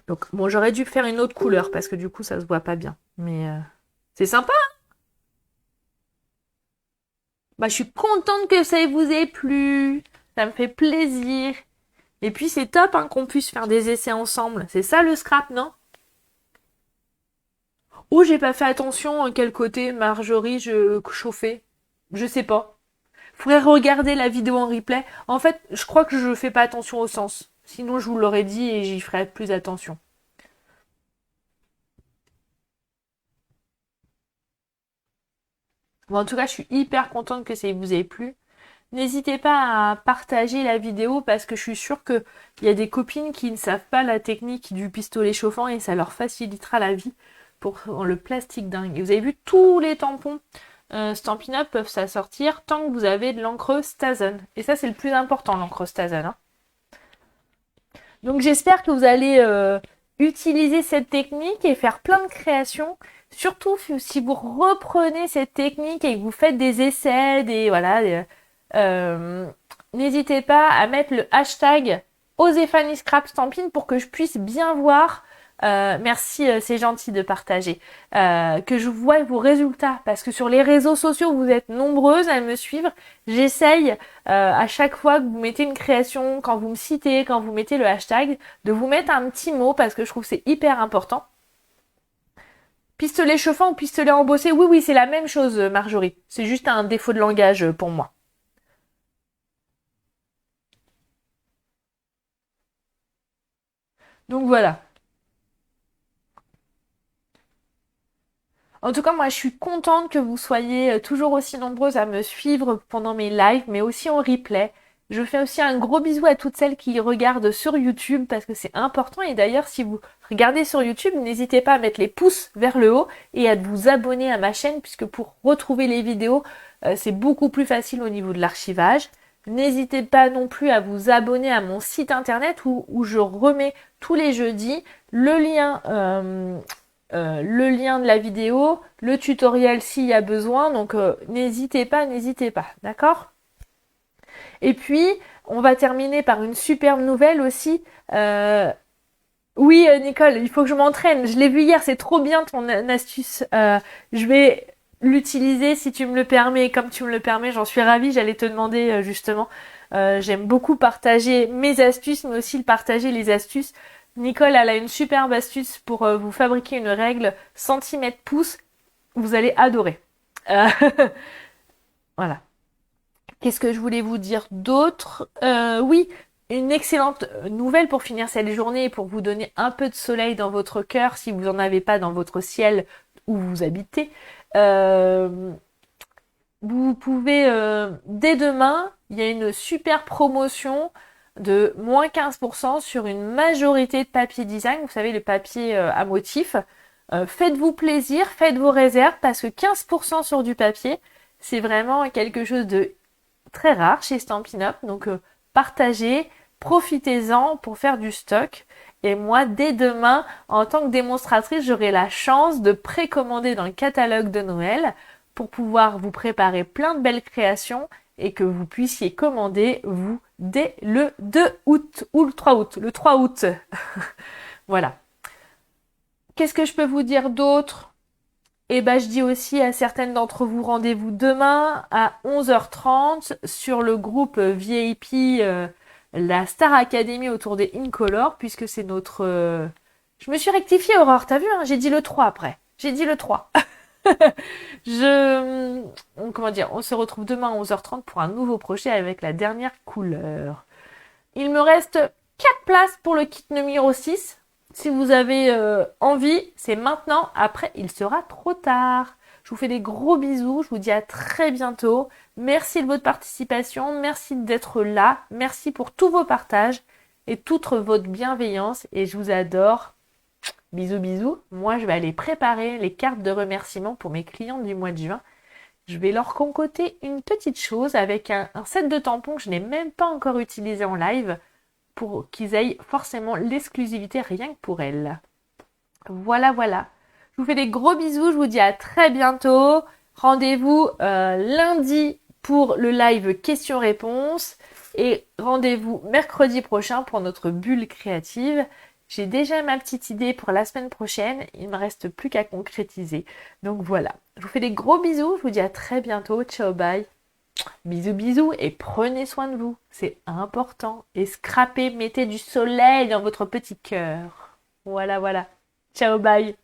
[SPEAKER 1] Donc, bon, j'aurais dû faire une autre couleur parce que du coup, ça se voit pas bien. Mais c'est sympa, hein? Bah, je suis contente que ça vous ait plu. Ça me fait plaisir. Et puis, c'est top hein, qu'on puisse faire des essais ensemble. C'est ça le scrap, non? Oh, j'ai pas fait attention quel côté Marjorie je chauffais. Je sais pas. Faudrait regarder la vidéo en replay. En fait, je crois que je fais pas attention au sens. Sinon, je vous l'aurais dit et j'y ferais plus attention. Bon, en tout cas, je suis hyper contente que ça vous ait plu. N'hésitez pas à partager la vidéo parce que je suis sûre qu'il y a des copines qui ne savent pas la technique du pistolet chauffant et ça leur facilitera la vie pour le plastique dingue. Et vous avez vu, tous les tampons Stampin' Up peuvent s'assortir tant que vous avez de l'encre Stazen. Et ça, c'est le plus important, l'encre Stazen. Hein. Donc j'espère que vous allez utiliser cette technique et faire plein de créations. Surtout si vous reprenez cette technique et que vous faites des essais, euh, n'hésitez pas à mettre le hashtag Osefani Scrap Stampin' pour que je puisse bien voir. Merci, c'est gentil de partager. Que je vois vos résultats parce que sur les réseaux sociaux, vous êtes nombreuses à me suivre. J'essaye à chaque fois que vous mettez une création, quand vous me citez, quand vous mettez le hashtag, de vous mettre un petit mot parce que je trouve que c'est hyper important. Pistolet chauffant ou pistolet embossé, oui, oui, c'est la même chose, Marjorie. C'est juste un défaut de langage pour moi. Donc voilà. En tout cas, moi, je suis contente que vous soyez toujours aussi nombreuses à me suivre pendant mes lives, mais aussi en replay. Je fais aussi un gros bisou à toutes celles qui regardent sur YouTube parce que c'est important. Et d'ailleurs, si vous regardez sur YouTube, n'hésitez pas à mettre les pouces vers le haut et à vous abonner à ma chaîne puisque pour retrouver les vidéos, c'est beaucoup plus facile au niveau de l'archivage. N'hésitez pas non plus à vous abonner à mon site internet où je remets tous les jeudis le lien de la vidéo, le tutoriel s'il y a besoin. Donc n'hésitez pas, d'accord? Et puis, on va terminer par une superbe nouvelle aussi. Oui, Nicole, il faut que je m'entraîne. Je l'ai vu hier, c'est trop bien ton astuce. Je vais l'utiliser si tu me le permets. Comme tu me le permets, j'en suis ravie. J'allais te demander justement. J'aime beaucoup partager mes astuces, mais aussi le partager les astuces. Nicole, elle a une superbe astuce pour vous fabriquer une règle centimètre-pouce. Vous allez adorer. Euh, voilà. Qu'est-ce que je voulais vous dire d'autre? Oui, une excellente nouvelle pour finir cette journée et pour vous donner un peu de soleil dans votre cœur si vous n'en avez pas dans votre ciel où vous habitez. Vous pouvez, dès demain, il y a une super promotion de moins 15% sur une majorité de papier design. Vous savez, le papier à motif. Faites-vous plaisir, faites vos réserves parce que 15% sur du papier, c'est vraiment quelque chose de très rare chez Stampin' Up. Donc partagez, profitez-en pour faire du stock. Et moi, dès demain, en tant que démonstratrice, j'aurai la chance de précommander dans le catalogue de Noël pour pouvoir vous préparer plein de belles créations et que vous puissiez commander, vous, dès le 2 août ou le 3 août. Le 3 août. Voilà. Qu'est-ce que je peux vous dire d'autre? Et ben, je dis aussi à certaines d'entre vous, rendez-vous demain à 11h30 sur le groupe VIP, la Star Academy autour des Incolor, puisque c'est notre... Je me suis rectifiée, Aurore, t'as vu, hein, j'ai dit le 3 après. J'ai dit le 3. Comment dire, on se retrouve demain à 11h30 pour un nouveau projet avec la dernière couleur. Il me reste 4 places pour le kit numéro 6. Si vous avez envie, c'est maintenant. Après, il sera trop tard. Je vous fais des gros bisous. Je vous dis à très bientôt. Merci de votre participation. Merci d'être là. Merci pour tous vos partages et toute votre bienveillance. Et je vous adore. Bisous, bisous. Moi, je vais aller préparer les cartes de remerciement pour mes clients du mois de juin. Je vais leur concocter une petite chose avec un set de tampons que je n'ai même pas encore utilisé en live pour qu'ils aient forcément l'exclusivité rien que pour elles. Voilà, voilà. Je vous fais des gros bisous. Je vous dis à très bientôt. Rendez-vous lundi pour le live questions-réponses. Et rendez-vous mercredi prochain pour notre bulle créative. J'ai déjà ma petite idée pour la semaine prochaine. Il ne me reste plus qu'à concrétiser. Donc voilà. Je vous fais des gros bisous. Je vous dis à très bientôt. Ciao, bye. Bisous, bisous. Et prenez soin de vous. C'est important. Et scrapez, mettez du soleil dans votre petit cœur. Voilà, voilà. Ciao, bye.